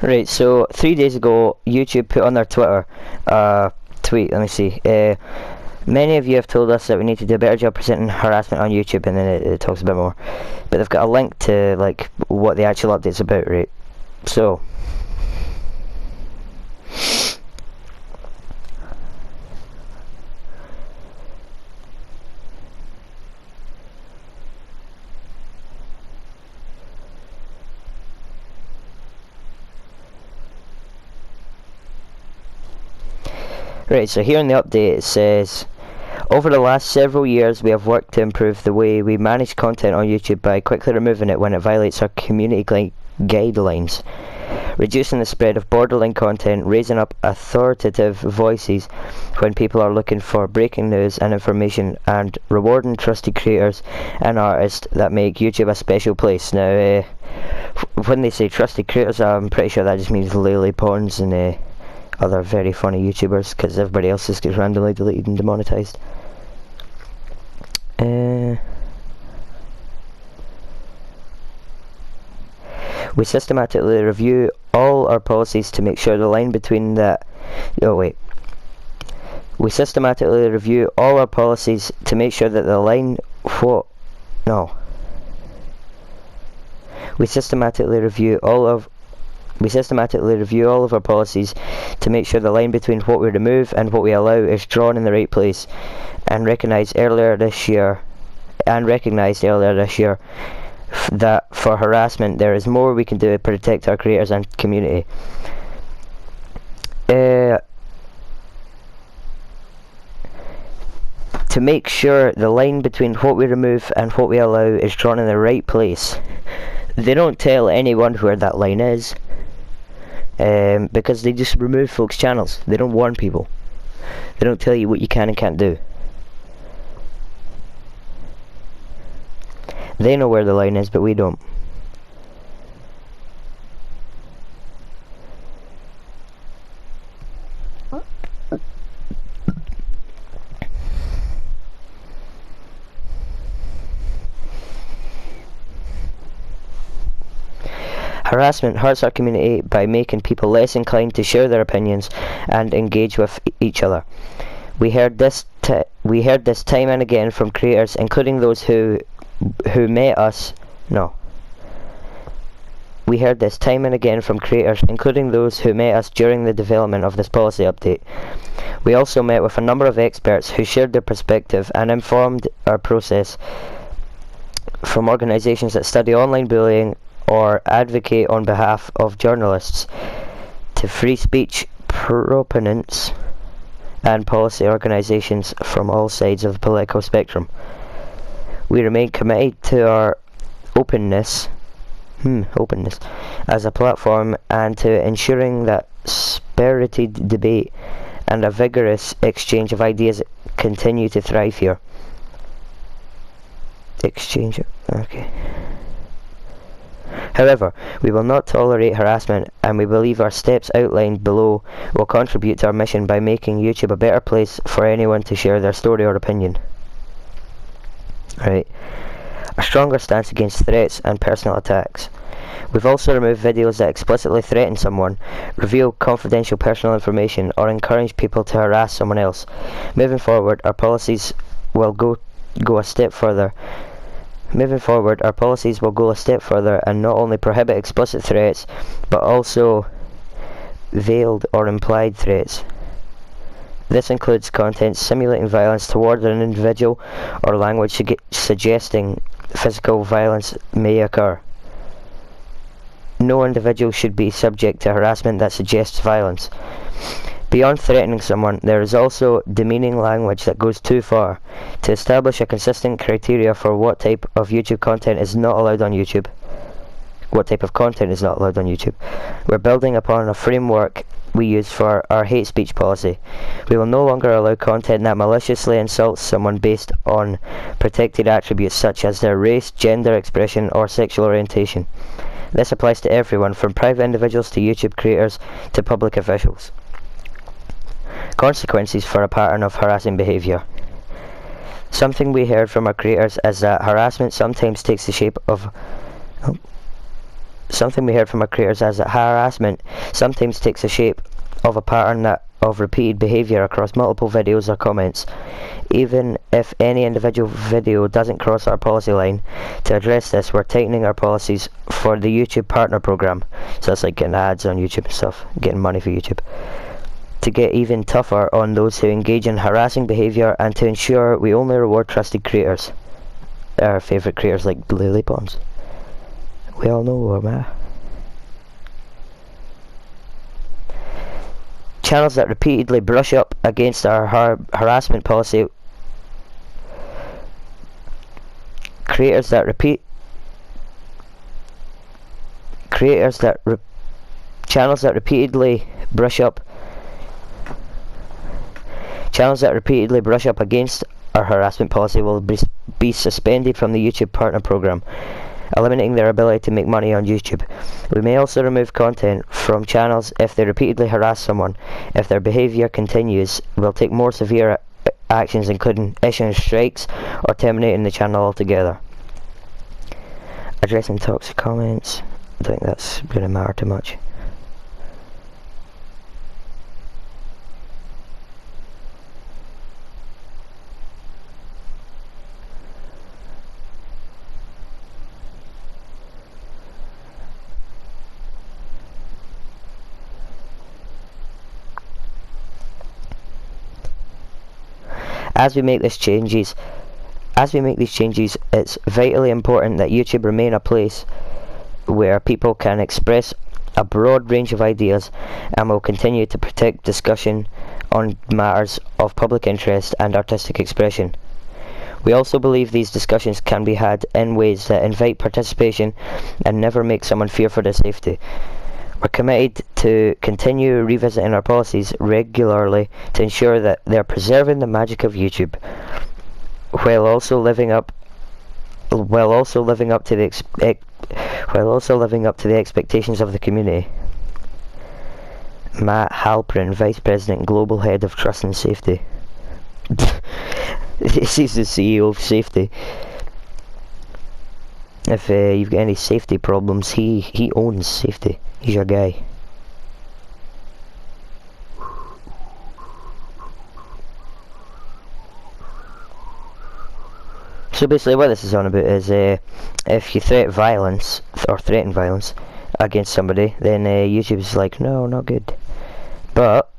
Right, so 3 days ago, YouTube put on their Twitter tweet. Let me see. Many of you have told us that we need to do a better job presenting harassment on YouTube, and then it talks a bit more. But they've got a link to like what the actual update's about, right? So. Right, so here in the update it says, over the last several years we have worked to improve the way we manage content on YouTube by quickly removing it when it violates our community guidelines, reducing the spread of borderline content, raising up authoritative voices when people are looking for breaking news and information, and rewarding trusted creators and artists that make YouTube a special place. Now, when they say trusted creators, I'm pretty sure that just means Lily Pons and other very funny YouTubers, because everybody else just gets randomly deleted and demonetized. We systematically review all our policies to make sure the line between that... We systematically review all our policies to make sure that the line... We systematically review all of our policies to make sure the line between what we remove and what we allow is drawn in the right place, and recognized earlier this year that for harassment there is more we can do to protect our creators and community. To make sure the line between what we remove and what we allow is drawn in the right place. They don't tell anyone where that line is. Because they just remove folks' channels. They don't warn people. They don't tell you what you can and can't do. They know where the line is, but we don't. Harassment hurts our community by making people less inclined to share their opinions and engage with each other. We heard this time and again from creators, including those who met us. We heard this time and again from creators, including those who met us during the development of this policy update. We also met with a number of experts who shared their perspective and informed our process, from organisations that study online bullying or advocate on behalf of journalists, to free speech proponents and policy organisations from all sides of the political spectrum. We remain committed to our openness as a platform, and to ensuring that spirited debate and a vigorous exchange of ideas continue to thrive here. However, we will not tolerate harassment, and we believe our steps outlined below will contribute to our mission by making YouTube a better place for anyone to share their story or opinion. Right. A stronger stance against threats and personal attacks. We've also removed videos that explicitly threaten someone, reveal confidential personal information, or encourage people to harass someone else. Moving forward, our policies will go a step further. And not only prohibit explicit threats, but also veiled or implied threats. This includes content simulating violence toward an individual or language suggesting physical violence may occur. No individual should be subject to harassment that suggests violence. Beyond threatening someone, there is also demeaning language that goes too far. To establish a consistent criteria for what type of YouTube content is not allowed on YouTube. We're building upon a framework we use for our hate speech policy. We will no longer allow content that maliciously insults someone based on protected attributes such as their race, gender expression, or sexual orientation. This applies to everyone, from private individuals to YouTube creators to public officials. Consequences for a pattern of harassing behaviour. Something we heard from our creators is that harassment sometimes takes the shape of Something we heard from our creators is that harassment sometimes takes the shape of a pattern of repeated behaviour across multiple videos or comments. Even if any individual video doesn't cross our policy line, to address this, we're tightening our policies for the YouTube Partner Program. So that's like getting ads on YouTube and stuff, getting money for YouTube. To get even tougher on those who engage in harassing behaviour, and to ensure we only reward trusted creators. Our favourite creators like Lily Pons. We all know her, Channels that repeatedly brush up against our harassment policy. Channels that repeatedly brush up against our harassment policy will be suspended from the YouTube Partner Program, eliminating their ability to make money on YouTube. We may also remove content from channels if they repeatedly harass someone. If their behaviour continues, we'll take more severe actions, including issuing strikes or terminating the channel altogether. Addressing toxic comments. I don't think that's going to matter too much. As we make these changes, it's vitally important that YouTube remain a place where people can express a broad range of ideas, and will continue to protect discussion on matters of public interest and artistic expression. We also believe these discussions can be had in ways that invite participation and never make someone fear for their safety. We're committed to continue revisiting our policies regularly to ensure that they're preserving the magic of YouTube, while also living up to the expectations of the community. Matt Halprin, Vice President and Global Head of Trust and Safety. He's the CEO of Safety. If you've got any safety problems, he owns Safety. He's your guy. So basically what this is on about is if you threaten violence against somebody, then YouTube's like, no, not good. But